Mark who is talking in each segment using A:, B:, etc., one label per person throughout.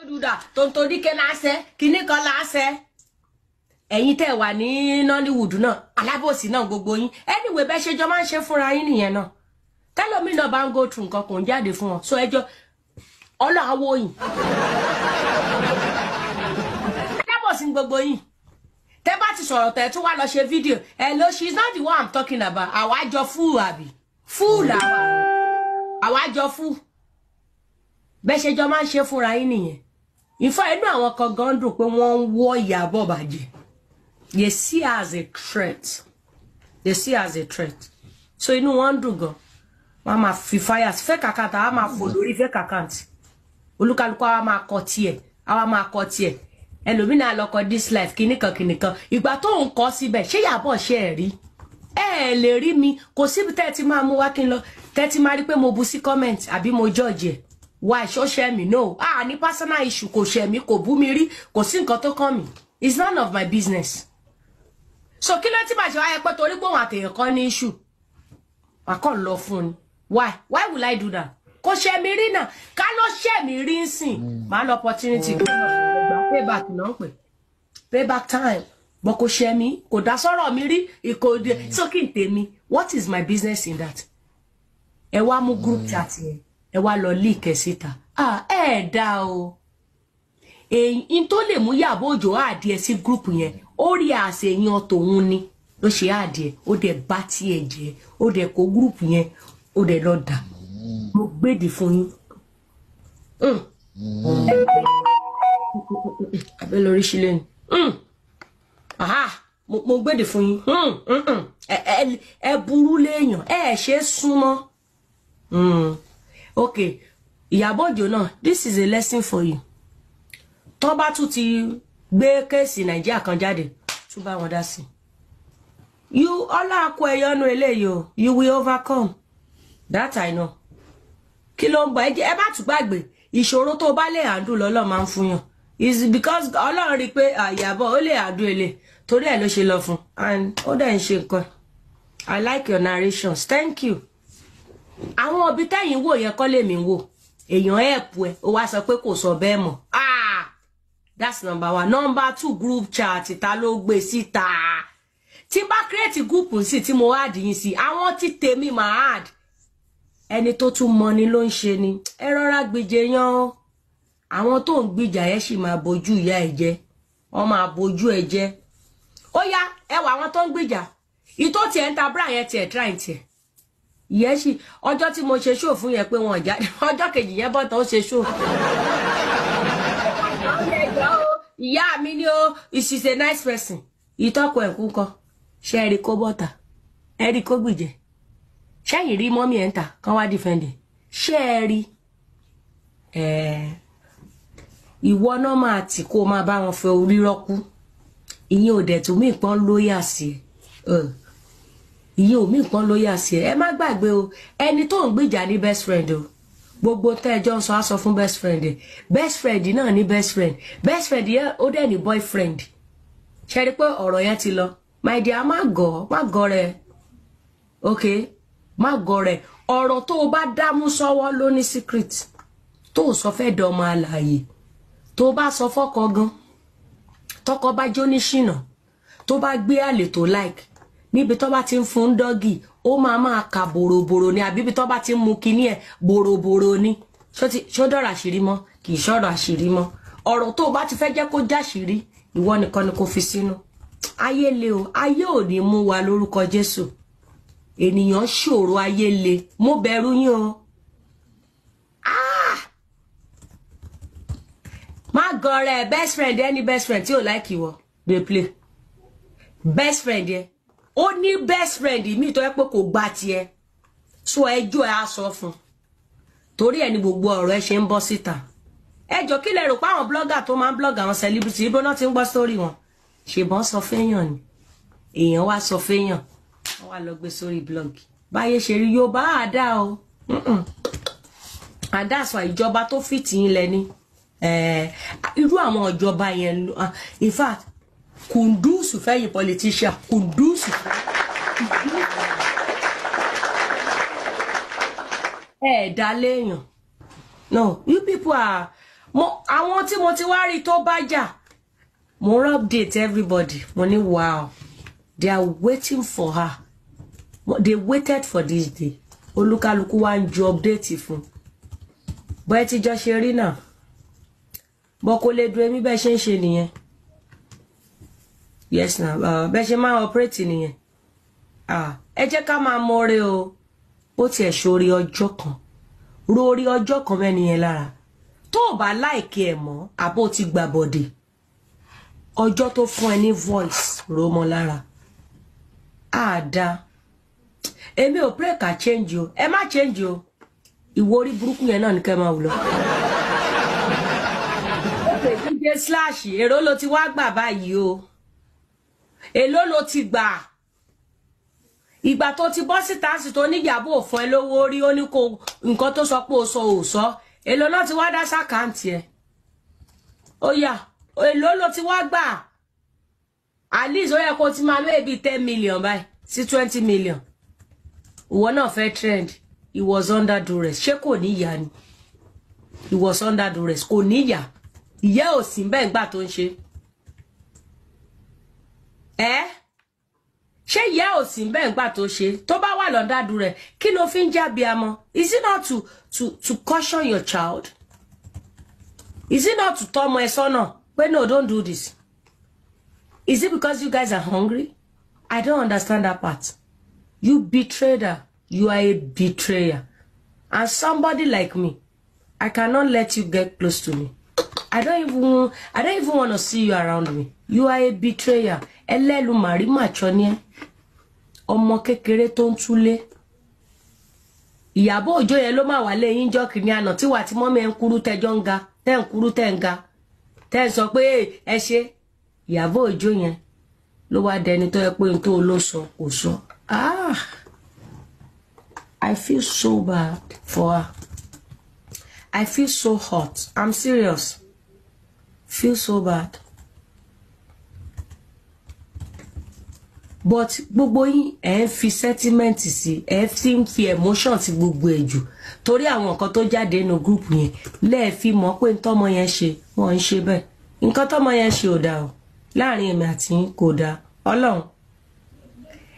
A: Duda tonto di ke lase kini kan lase ẹ̀yin tẹ́ wà ní Nollywood náà alábòsí náà gbogbo yín anyway bẹ́ ṣe jọ máa ń ṣe fúnra yín nìyẹn náà tẹ́lómi náà bá ń go through nǹkan kò ń jáde fún wọn so ẹjọ́ ọlọ́wọ́ yín alábòsí gbogbo yín tẹ́ bá ti sọ̀rọ̀ tẹ́ tún wá lọ ṣe fídíò hello she's not the one I'm talking about àwájọ fool àbí fool àwájọ fool bẹ́ ṣe jọ máa ń ṣe fúnra yín nìyẹn ìfọ inú àwọn kan gan dùn pé wọ́n ń wọ́ Ìyábọ̀ bàjẹ́. They see her as a threat. They see her as a threat. So inú wọn dùn gan. Wọ́n máa fi fire fake account á máa fò lórí fake account. Olúkálùkù á máa kọ tiẹ̀, á máa kọ tiẹ̀. Ẹlòmínà lọ kọ this life kìnìkan. Ìgbà tó ń kọ síbẹ̀ ṣé Ìyábọ̀ ṣe ẹ rí. Ẹ lè rí mi kò síbi tẹ́ ti máa mú wá kí n lọ. Tẹ́ ti máa rí pé mo bu sí comment àbí mo judge ẹ. Why show share me no. Ní personal issue kò share mi kò bú mi rí kò sí nǹkan tó kàn mí. It's none of my business. So kí ló ti bá ṣe wá yẹ pé torí pé òun àtẹ̀yàn kan ní issue wà kàn lọ fún ni why will I do that kò ṣe mi rí náà ká ló ṣe mi rí nsìn máa lọ opportunity kí wọ́n gba payback náà ń pè payback time but kò ṣe mi kò dá sọ̀rọ̀ mi rí ìkòdè so kí n tèmi what is my business in that ẹ wá mú group chat yẹn ẹ wá lọ leak ẹ síta ẹ dá o èyí tó lè mú Ìyábọ̀ Òjó àdìẹ sí group yẹn ó rí àṣeyàn tòun ni ló ṣe àdìẹ ó dẹ̀ bá tiẹ̀ jẹ́ ó dẹ̀ kó group yẹn ó dẹ̀ lọ dà mo gbèdì fún yín abẹ́ lórí sílẹ̀ ni mo gbèdì fún yín ẹ burú léèyàn ẹ ṣe súnmọ́ okay Ìyábọ̀ Òjó náà this is a lesson for you tó bá tún ti gbé kéèsì Nàìjíríà kan jáde tún bá wọn dá sí you ọlá kó ẹyọnu eléyìí o you will overcome that I know kí ló ń bọ ẹ bá tún gbàgbé ìṣòro tó bá lè handle lọ́lọ́ máa ń fún yàn is because Ọlọ́run rí pé Ìyábọ̀ ó lè handle ele torí ẹ̀ ló ṣe lọ fún and ó dẹ̀ ń ṣe nǹkan I like your narrations thank you àwọn òbí tẹ́yìn wò yẹn kọ́ lèmi wò èèyàn ẹ̀pù ẹ̀ ó wá sọ pé kò sọ bẹ́ẹ̀ mọ́ that's number one. Number two, group chat. Ta ló gbé síta. Tí bá create group sí tí mo add yín sí. Àwọn tí tèmi máa add. Ẹni tó tún mọ ni ló ń ṣe ni. Ẹ rọra gbèjè yan. Àwọn tó ń gbìjà ẹ sì máa bojú ìyá ẹ jẹ́. Wọ́n máa bojú ẹ jẹ́. Ó yá, ẹ wá àwọn tó ń gbìjà. Ìtó tiẹ̀ ń ta bra yẹn tiẹ̀ try tiẹ̀. Ìyẹn sì ọjọ́ tí mo ṣe show fún yẹn pé wọ́n jáde. Ọjọ́ kejì yẹn bọ́ta ó ṣe show. Ìyá mi ni o she's a nice person ìtọ́kọ ẹ̀kú kan ṣe ẹ̀rí kó bọ́ta ẹ̀rí kó gbìjẹ́ ṣe yìí rí mọ́mí ẹ̀ ń tà kán wá defend ṣe ẹ̀rí ìwọ náà máa tì kó máa bá wọn fẹ́ orí rọ́kú ìyẹn ò dẹ̀ tó mí pọ́n lóyà sí ìyẹn ò mí pọ́n lóyà sí ẹ má gbàgbé o ẹni tó ń gbìjà ní best friend o gbogbo tẹ́jọ́ ń sọ á sọ fún best friend náà ní best friend yẹn ó dẹ̀ ní boyfriend ṣe rí pé ọ̀rọ̀ yẹn ti lọ my dear má gọ̀ rẹ̀ ok má gọ̀ rẹ̀ ọ̀rọ̀ tó o bá dámú sọ́wọ́ ló ní secret tó o sọ fẹ́ dọmọ àlàyé tó o bá sọ fọ́kọ gan tọkọ bá jó ní ṣìnà tó bá gbé àlè tó like níbi tó bá ti ń fún dọ́gì ó máa ka bòròbòrò ni àbí bí tó bá ti ń mu kíní ẹ̀ bòròbòrò ni ṣó dọ̀rọ̀ àṣírí mọ́ kì í ṣọ̀rọ̀ àṣírí mọ́ ọ̀rọ̀ tó bá ti fẹ́ jẹ́ kó jáṣírí ìwọ nìkan ni kò fi sínú ayé le o ayé ò ní mú wa lórúkọ Jésù ènìyàn ṣòro ayé le mo bẹ̀rù yín o má gọrẹ best friend any best friend tí ò like ìwọ dey play best friend yẹn ó ní best friend mi tó yẹ pé kò gbà tiẹ̀ so ẹjọ́ ẹ á sọ fún torí ẹni gbogbo ọ̀rọ̀ ẹ ṣe ń bọ́ síta ẹjọ́ kí lẹ rò pé àwọn blogger tó máa ń blog àwọn celebrity ibo náà ti ń gbọ́ story wọn ṣèbọn sọ fẹ́yàn ni èèyàn wá sọ fẹ́yàn wọ́n wá lọ gbé sórí blog báyé ṣe rí yóò bá àdá o àdáṣọ ìjọba tó fìtì yín lẹ́ni irú àwọn ìjọba yẹn in fact kùndùsù fẹ́yìn politician kùndùsù dá léèyàn no you people are àwọn tí mo ti wá rí tó bá jà mo update everybody mo ní wow they are waiting for her they waited for this day olúkálùkù wá ń ju update fún bó ẹ ti jọ ṣe rí náà bó kò lè dúró èmi bẹ́ẹ̀ ṣe ń ṣe nìyẹn yes na bẹ́ẹ̀ ṣe máa operate nìyẹn ẹ jẹ́ ká máa mọ̀ọ́rẹ́ o ó tiẹ̀ ṣorí ọjọ́ kan rórí ọjọ́ kan mẹ́niyẹn lára tó o bá láìkí ẹ̀ mọ́ àbó ti gbà bọ̀dẹ̀ ọjọ́ tó fún ẹ ní voice ró mọ́ lára àdá èmi ò pray ká change o ẹ má change o ìwọ orí burúkú yẹn náà ní kẹ́ máa wù lọ. DJ Slash èrò ló ti wá gbà báyìí o èló ló ti gbà ìgbà tó ti bọ́ síta sí tó níyàbò fún ẹ lówó orí ó ní kó nǹkan tó sọ pé ó sọ ò sọ èló náà ti wá dá sákàǹtì ẹ ó yá èló ló ti wá gbà at least ó yẹ kó ti máa maybe 10 million báyìí sí 20 million ìwọ náà fẹ́ trend he was under duress ṣé kò níyà ni he was under duress kò níyà ìyá ò sí bẹ́ẹ̀ gbà tó ń ṣe ṣé ìyá ò sí bẹ́ẹ̀ gbà tó ṣe tó bá wà lọ́ndà duress kí ló fi ń jábí amọ́ is it not to caution your child is it not to tọ́mọ ẹ sọ́nà pé no don't do this is it because you guys are hungry I don't understand that part. You betrayed her. You are a betrayer. And somebody like me, I cannot let you get close to me. I don't even want to see you around me. You are a betrayer. Elelu mari machonye. Ọmọ kékeré tó ń túlé. Ìyàbọ̀ Òjó yẹn ló máa wà lẹ́yìn jọ́ kìíní àná tí wà tí mọ́mí ń kúrú tẹjọ́ ń ga. Tẹ́ ń kúrú tẹ́ ń ga. Tẹ́ ń sọ pé ẹ ṣe. Ìyàbọ̀ Òjó yẹn ló wá dẹni tó yẹ pé n tó ló sọ kò sọ. I feel so bad for her. I feel so hot. I'm serious. Feel so bad. But gbogbo yín ẹ ń fi sentiment sí, ẹ ń fi emotion sí gbogbo ẹ̀jù. Torí àwọn nǹkan tó jáde nínú group yẹn lẹ fi mọ̀ pé ntọ́mọ yẹn ṣe wọ́n ń ṣe bẹ́ẹ̀. Nǹkan tọ́mọ yẹn ṣe ò dá o. Láàrin èmi àti yín kò dá. Ọlọ́run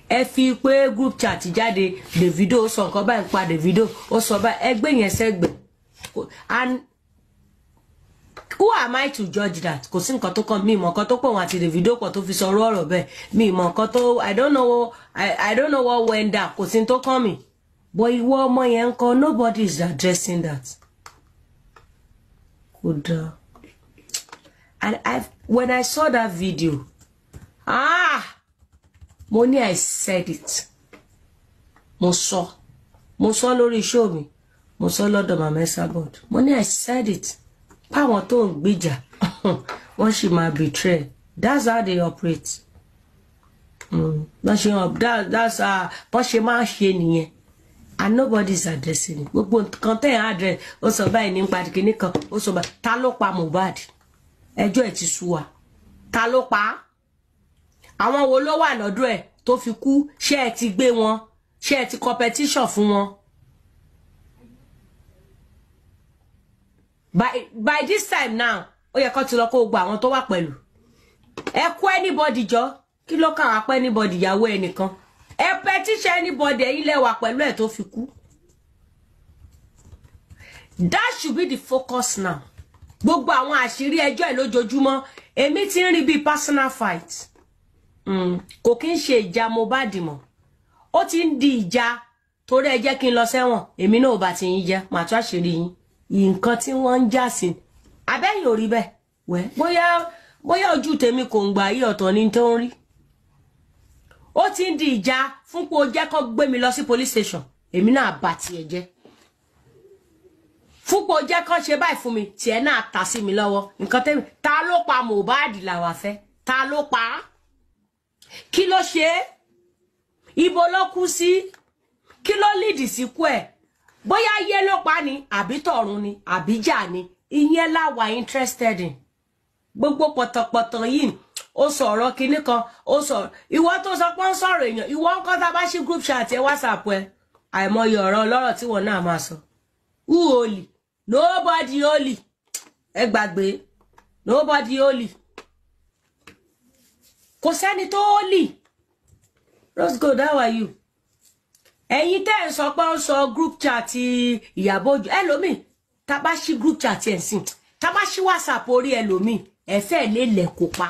A: ẹ fi pé group chat jáde Davido sọ nǹkan báyìí pa Davido ó sọ báyìí ẹgbẹ́ yẹn sẹ́gbẹ̀ and who am I to judge that kò sí nǹkan tó kàn mí mọ̀ nǹkan tó pọ̀ wọn àti Davido pọ̀ tó fi sọ̀rọ̀ ọ̀rọ̀ bẹ́ẹ̀ mi mọ̀ nǹkan tó I don't know what went down kò sí tó kàn mí but ìwọ ọmọ yẹn ńkọ́ nobody is addressing that kò dáa and when I saw that video Money, I said it. Mo sọ lórí show mi. Mo sọ lọ́dọ̀ Mama Esabod. Money, I said it. Páwọn tó ń gbìjà. Wọ́n sì máa betray. That's how they operate. That's bọ́n ṣe máa ṣe nìyẹn. And nobody is addressing it. Gbogbo nǹkan tẹ́ ẹ̀ address. Ó sọ báyìí ní pàtàkì nìkan. Ó sọ báyìí. Ta ló pa Mohbad? Ẹjọ́ ẹ̀ ti sú wa. Ta ló pa? Àwọn wo ló wà lọ́dọ̀ ẹ̀ tó fi kú ṣé ẹ ti gbé wọn ṣé ẹ ti competition fún wọn by this time now ó yẹ kó ti lọ kó gba àwọn tó wà pẹ̀lú ẹ kú anybody jọ kí ló kàn wá pé anybody ìyàwó ẹnìkan ẹ petition anybody ẹ̀yin lẹ wà pẹ̀lú ẹ̀ tó fi kú that should be the focus now gbogbo àwọn àṣírí ẹjọ́ ẹ̀ lójoojúmọ́ èmi ti ń rí bí personal fight kò kí ń ṣe ìjà Mohbad mọ́ ó ti ń di ìjà torí ẹ jẹ́ kí n lọ sẹ́wọ̀n èmi náà bá ti yín jẹ́ màá tún àṣírí yín nǹkan tí wọ́n ń jà sí abẹ́yìn ò rí bẹ́ẹ̀ wẹ́ bóyá ojú tèmi kò ń gbà yí ọ̀tọ̀ ní tó ń rí ó ti ń di ìjà fún pé ó jẹ́ kó gbé mi lọ sí police station èmi náà bá tiẹ̀ jẹ́ fún pé ó jẹ́ kó ṣe báyìí fún mi tiẹ̀ náà ta sí mi lọ́wọ́ nǹkan tẹ́mi ta ló pa Mohbad làwa fẹ́ ta ló pa á kí ló ṣe ibo ló kú sí kí ló lead sí kú ẹ̀ bóyá ayé ló pa ni àbí tọ̀run ni àbí jà ni ìyẹn la wà interested in gbogbo pọ̀tọ̀pọ̀tọ̀ yìí ó sọ̀rọ̀ kinní kan ó sọ̀rọ̀ ìwọ tó sọ pé ń sọ̀rọ̀ èèyàn ìwọ ń kọ́ tá bá ṣí group chat ẹ WhatsApp ẹ àìmọye ọ̀rọ̀ ọlọ́rọ̀ tí wọ́n náà máa sọ who holy nobody holy ẹ gbàgbé nobody holy kò sẹ́ni tó holy. Rose Gold, how are you? Ẹ̀yin tẹ́ ẹ sọ pé ó sọ group chat Ìyábọ̀ Òjó ẹlòmíì tá bá ṣí group chat ẹ̀ sìn tá bá ṣí WhatsApp orí ẹlòmíì ẹ fẹ́ lè lẹ̀ kó pa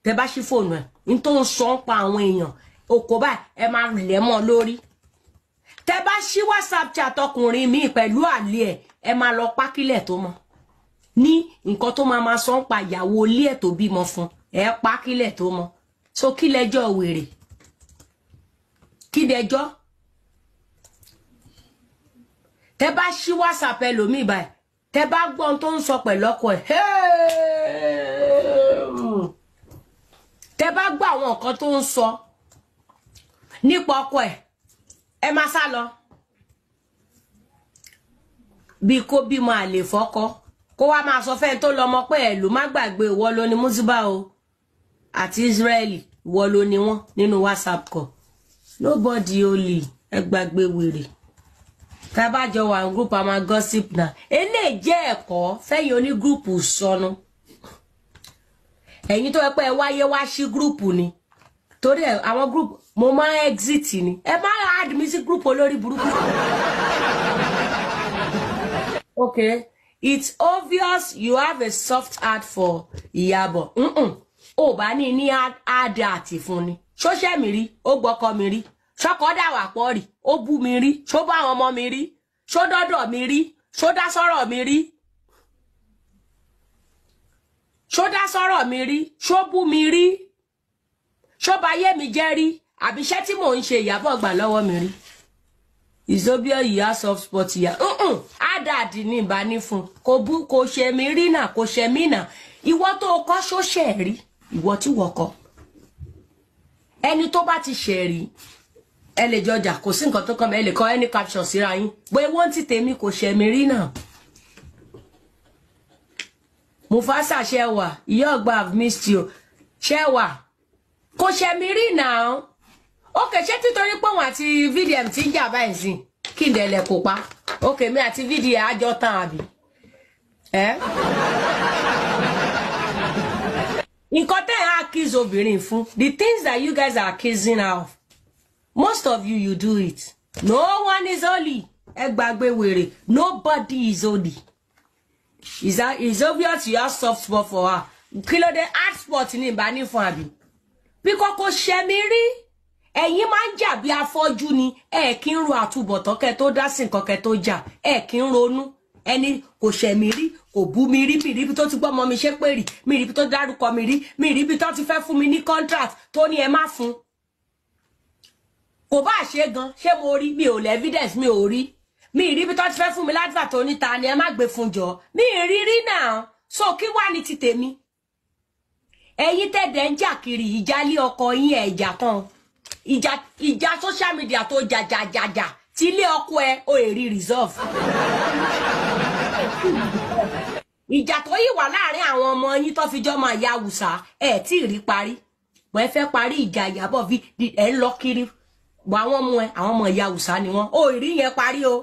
A: tẹ́ bá ṣí fóònù ẹ̀ ní tó ń sọ pa àwọn èèyàn oko báyìí ẹ máa lẹ̀ mọ́ lórí tẹ́ bá ṣí WhatsApp chat ọkùnrin mi pẹ̀lú àlè ẹ máa lọ pákílẹ̀ tó mọ́ ní nǹkan tó máa sọ pa ìyàwó ilé ẹ̀ tó bímọ fún ẹ pákílẹ̀ tó mọ́ so kí lẹ́jọ́ wèrè kí lẹ́jọ́ tẹ́ bá ṣí WhatsApp ẹlòmíì báyìí tẹ́ bá gbọ́n tó ń sọ pẹ̀lú ọkọ ẹ̀ tẹ́ bá gbọ́ àwọn nǹkan tó ń sọ nípa ọkọ ẹ̀ ẹ máa sá lọ bí kó bímọ àlè fọ́kọ kó wá máa sọ fẹ́ tó lọ́mọ pé ẹ̀ ló má gbàgbé ìwọ ló ní Músíbà o àti Israeli ìwọ ló ní wọn nínú WhatsApp call nobody holy ẹ gbàgbé wèrè tá bá jọ wà ní group a máa gossip náà eléyìí jẹ́ ẹ̀kọ́ fẹ́yìn oní group sọnù ẹ̀yin tó yẹ pé ẹ wáyé wá sí group ni torí àwọn group mo máa exit ni ẹ máa add mi sí group olórí burúkú. Okay, it's obvious you have a soft heart for Ìyábọ̀. Ó bá ní add àti fún ni. Ṣó ṣẹ́ mi rí, ó gbọ́kọ mi rí. Ṣọ́kọ dà wà pọ̀ rí, ó bú mi rí, ṣó bá àwọn ọmọ mi rí, ṣó dọ́dọ̀ mi rí, ṣó dá sọ́rọ̀ mi rí. Ṣó dá sọ́rọ̀ mi rí, ṣó bú mi rí. Ṣó bá yé mi jẹ́ rí, àbí iṣẹ́ tí mò ń ṣe Ìyábọ̀ gbà lọ́wọ́ mi rí. Ìzóbíọ̀ ìyá soft spot ìyá. Ádàdì ní ìbání fún. Kò bú kò ṣe mi rí náà, kò ṣe mí náà. Ìwọ tó kọ́ ṣó ṣẹ̀ rí, ìwọ tí wọ́n kọ́. Ẹni tó bá ti ṣẹ̀ rí, ẹ lè jọjà, kò sí nǹkan tó kàn mí, ẹ lè kọ any caption síra yín. Bóyá wọ́n ti tèmi kò ṣe mi rí náà. Mufasa Ṣẹ́wà, ìyá ọgbà I've missed you. Ṣẹ́wà, kò ṣe mi rí náà. Okay, ṣé títorí pé wọn àti VDM ti ń jà báyìí sí kí n dẹ̀lẹ̀ kó pa. Okay, mi àti VDM àjọ tán àbí. Nǹkan tẹ́ ẹ̀ accuse obìnrin fún. The things that you guys are accusing her of. Most of you do it. No one is holy. Ẹ gbàgbé wèrè. Nobody is holy. It's obvious you have soft spot for her. Kí ló dé hard spot ní ìbání fún àbí. Bí kò ṣe mi rí. Ẹ̀yin máa ń jà bí afọ́jú ni ẹ kì í ro àtúbọ̀tán kẹ́ tó dá sí nǹkan kẹ́ tó jà ẹ kì í ronú ẹni kò ṣẹ̀ mí rí kò bú mi rí mi rí bí tó ti gbọ́ ọmọ mi ṣe pé rí mi rí bí tó dárúkọ mi rí mi rí bí tó ti fẹ́ fún mi ní contract tó ní ẹ má fún kò bá ṣe gan ṣé mo rí mi ò lè evidence mi ò rí mi rí bí tó ti fẹ́ fún mi ládùúgbà tó ní ta ni ẹ má gbé fún jọ mi rí rí náà so kí wá ní ti tèmi ẹ̀yin tẹ̀dẹ̀ ń jà kiri ìjálé ọkọ yín ẹ̀jà tán ìjà social media tó jàjàjàjà tí ilé ọkọ ẹ o èrí resolve ìjà tó yìí wà láàrin àwọn ọmọ yín tó fi jọ máa ya Awùsá ẹ tí rí parí bọ́ ẹ fẹ́ parí ìjà Ìyábọ̀ fi ẹ ń lọ kiri bọ́ àwọn ọmọ ẹ àwọn ọmọ ìyá Awùsá ni wọ́n o rí yẹn parí o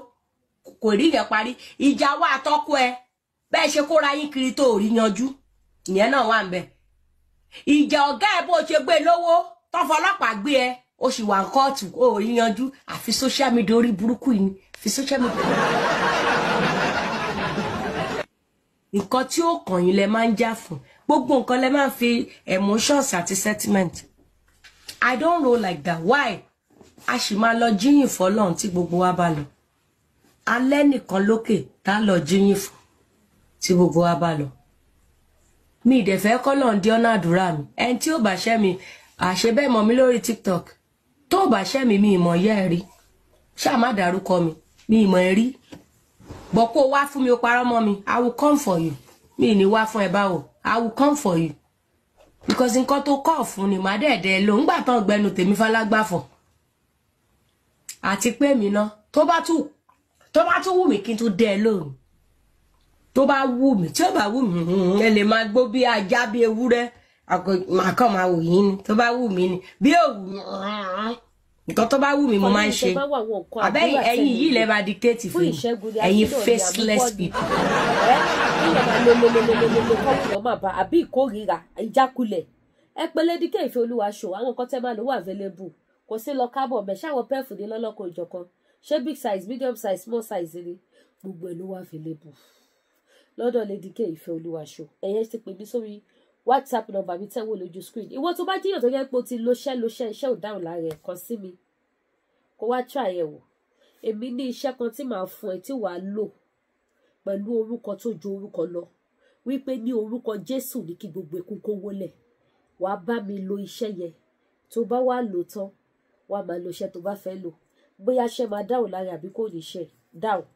A: kò rí yẹn parí ìjà wà àtọkọ ẹ bẹ́ẹ̀ ṣe kóra yín kiri tó rí yanjú ìyẹn náà wà ń bẹ ìjà ọ̀gá ẹ bó ṣe gbé lówó tó fọlọ́pàá gbé ẹ ó sì wà kóòtù ó rí yanjú àfi social media orí burúkú yìí fi social media nǹkan tí ó kàn yín lẹ máa ń jà fún gbogbo nǹkan lẹ máa ń fi emotions àti sentiment I don't roll like that why a sì máa lọ jíyìn fọ́lọ́run tí gbogbo wa bá lọ alẹ́ nìkan lókè tá lọ jíyìn fún tí gbogbo wa bá lọ mi ìdẹ̀fẹ́ kọ́lọ́run dí ọ̀nà àdúrà mi ẹni tí ó bá ṣẹ́ mi àṣebẹ́ mọ̀ mi lórí TikTok tó bá ṣẹ́ mi ìmọ̀ yẹ́ rí ṣáà má dárúkọ mi ìmọ̀ ẹ rí bọ̀ kó wá fún mi ó parọ́ mọ́ mi I will come for you mi ní wá fún ẹ báwo I will come for you because nǹkan tó kọ́ fún ni màá dẹ̀ẹ̀dẹ̀ lò ńgbà tán gbẹnu tèmi falágbáfọ̀ àti pé mi náà tó bá tún wù mí kí n tún dẹ́ ẹ lóhùn tó bá wù mí tí ó bá wù mí ẹ lè máa gbó bí ajá bí ewúrẹ́ màá kàn máa wò yín ni tó bá wù mí ni bí òwú nǹkan tó bá wù mí mo máa ń ṣe àbẹ́yìn ẹ̀yin yìí lè máa dictate fún mi ẹ̀yin faceless people.
B: àbí ìkórìíra ìjákulẹ̀ ẹ pé Lady K Ìfẹ́olúwa show àwọn nǹkan tẹ́ máa lò wà available kò sí lọ kábọ̀ bẹ̀ ṣáwọn pẹ́ẹ̀fù ní lọ́lọ́kọ̀ ìjọ̀kan ṣé big size medium size small size ni gbogbo ẹ̀ ló wà available lọ́dọ̀ Lady K Ìfẹ́olúwa show ẹ̀yẹ́ ti pè mí sórí WhatsApp number mi tẹ́wọ́ lójú screen ìwọ tó bá jíyàn tó yẹ pé o ti lóṣẹ́ iṣẹ́ ò dáhùn lára ẹ̀ kan sí mi kó wá try ẹ̀ wò èmi ní iṣẹ́ kan tí màá fún ẹ tí wàá lò pẹ̀lú orúkọ tó ju orúkọ lọ wípé ní orúkọ Jésù ní kí gbogbo ekú kó wólẹ̀ wàá bá mi lo iṣẹ́ yẹn tó bá wà lò tán wàá máa lo iṣẹ́ tó bá fẹ́ lò bóyá iṣẹ́ máa dáhùn lára àbí kò ní ṣe dáhùn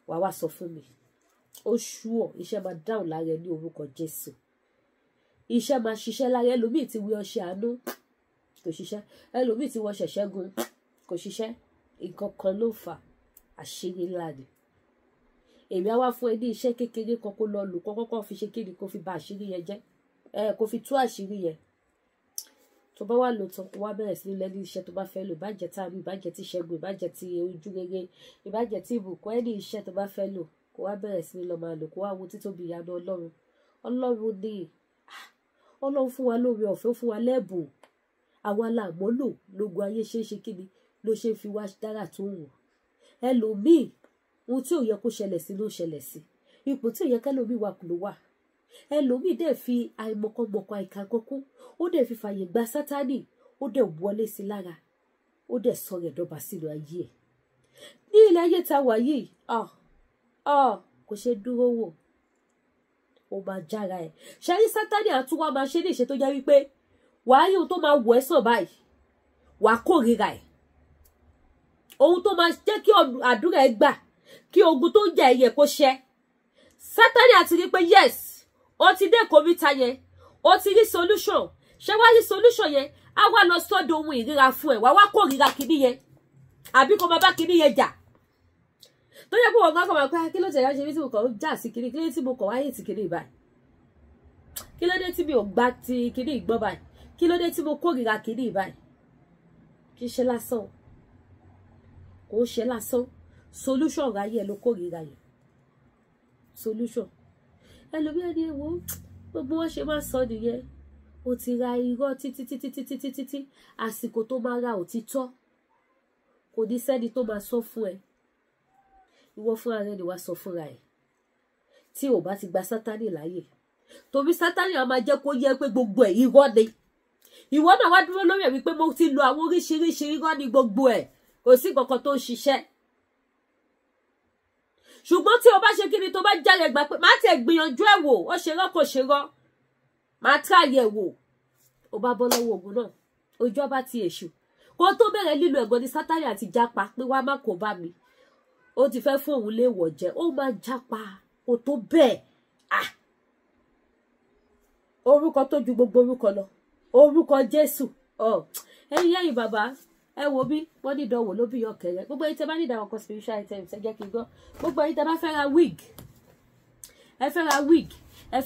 B: wàá wá sọ fún mi ó ṣúọ̀ iṣẹ́ máa dáhùn lára ẹ ní orúkọ Jésù iṣẹ́ máa ṣiṣẹ́ lára ẹlòmíì ti wí ọṣẹ àánú kò ṣiṣẹ́ ẹlòmíì ti wọ ṣẹ̀ṣẹ́gun kò ṣiṣẹ́ nǹkan kan ló fà àṣírí ńlá ni èmi á wá fún ẹ ní iṣẹ́ kékeré kan kó lọ lò kọ́kọ́ fi ṣe kíni kó fi bà àṣírí yẹn jẹ́ kó fi tú àṣírí yẹn tó bá wà lò tán wá bẹ̀rẹ̀ sí lẹ́ni iṣẹ́ tó bá fẹ́ lò ìbàjẹ́ tàbí ìbàjẹ́ tí ṣẹ́gun ìbàjẹ́ tí ojú rere ìbàjẹ́ tí ìbùkún ẹni iṣẹ́ tó bá fẹ́ lò kó wá bẹ̀rẹ̀ sí lọ máa lò kó wá wo títóbi ìyanu Ọlọ́run ní Ọlọ́run fún wa lóore ọ̀fẹ́ fún wa lẹ́bùn àwa làmọ́ lò lógun ayé ṣe kíni ló ṣe fi wá dára tó wù ẹlòmíì ohun tí ò yẹ kó ṣẹlẹ̀ sí ló ṣẹlẹ̀ sí ipò tí ò yẹ kẹlòmíì wà kúló wà ẹlòmíì dẹ̀ fi àìmọ̀kànmọ̀kàn àìkàkọ́kún ó dẹ̀ fi fàyè gba Sátánì ó dẹ̀ wọlé sí lára ó dẹ̀ sọ rẹ̀ dọ́ba sínú ayé ẹ̀ ní ilẹ̀ ayé ta wà yìí kò ṣe dúró wò ó máa jára ẹ̀ ṣẹ́rí Sátánì àtúwá máa ṣe ní ìṣe tó jẹ́ wípé wàá rí ohun tó máa wọ̀ ẹ́ sàn báyìí wàá kórìíra ẹ̀ ohun tó máa jẹ́ kí àdúrà ẹ gbà kí ogun tó ń jà ẹ̀yẹ kó ṣẹ Sátánì àti rí pé yes ó ti dé kòríta yẹn ó ti rí solution ṣé wá rí solution yẹn á wá lọ sọ́dọ̀ ohun ìríra fún ẹ wá wá kórìíra kíní yẹn àbí kó máa bá kíní yẹn jà tó yẹ kó wọn kọ́ máa pẹ́ kí ló tẹ̀yà ṣe bí tí mo kàn ń jà sí kíní kí ló dé tí mo kàn wáyé ti kíní báyìí kí ló dé tí mi ò gbà ti kíní ìgbọ́ báyìí kí ló dé tí mo kórìíra kíní báyìí kí ṣe lásán kò ṣe lásán solution ráyè ló kórìíra yẹn solution ẹlòmíràn ni ewo gbogbo wọn ṣe máa sọ nìyẹn o ti ra irọ́ títí àsìkò tó máa ra òtítọ́ kò ní sẹ́ni tó máa sọ fún ẹ ìwọ fúnra rẹ ni wàá sọ fúnra ẹ tí ò bá ti gba Sátánì láàyè torí Sátánì á máa jẹ́ kó yẹ pé gbogbo ẹ̀ irọ́ ni ìwọ náà wá dúró lórí ẹ̀ wípé mo ti lo àwọn oríṣiríṣi irọ́ ní gbogbo ẹ̀ kò sí kankan tó ń ṣiṣẹ́ ṣùgbọ́n tí o bá ṣe kíni tó bá jáde gbà pé má tẹ̀ gbìyànjú ẹ̀ wò ó ṣe rọ́ kò ṣe rọ́ má tráyè wò ó bá bọ́ lọ́wọ́ ogun náà ojú ọba ti èṣù kó tó bẹ̀rẹ̀ lílo ẹ̀gbọ́n ní Sátánì àti jápa pé wá má kó bá mi ó ti fẹ́ fún òun léèwọ̀ jẹ́ ó máa jápa kó tó bẹ́ẹ̀ orúkọ tó ju gbogbo orúkọ lọ orúkọ Jésù ẹ̀yin bàbá ẹ wo bí wọ́n ní ìdánwò ló bí ọkẹrẹ gbogbo ẹ̀yin tẹ́ bá ní ìdáwọ́ kan spiritual items ẹ jẹ́ kí n gbọ́ gbogbo ẹ̀yin tẹ́ bá fẹ́ ra wig ẹ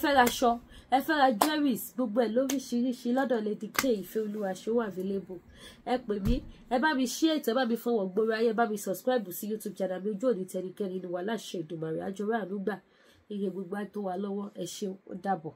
B: fẹ́ ra aṣọ ẹ fẹ́ ra jewelries gbogbo ẹ̀ lóríṣiríṣi lọ́dọ̀ Lady K Ìfẹ́olúwa show wà available ẹ pè mí ẹ bá mi share ètò ẹ bá mi fọwọ́ gbórí ayé ẹ bá mi subscribe sí YouTube channel mi ojú òní tẹnikẹ́ni ni wà láṣẹ Èdùmàrè àjọrò àánú gbà iye gbogbo àtọwà lọ́wọ́ ẹ ṣeun ó dàbọ̀.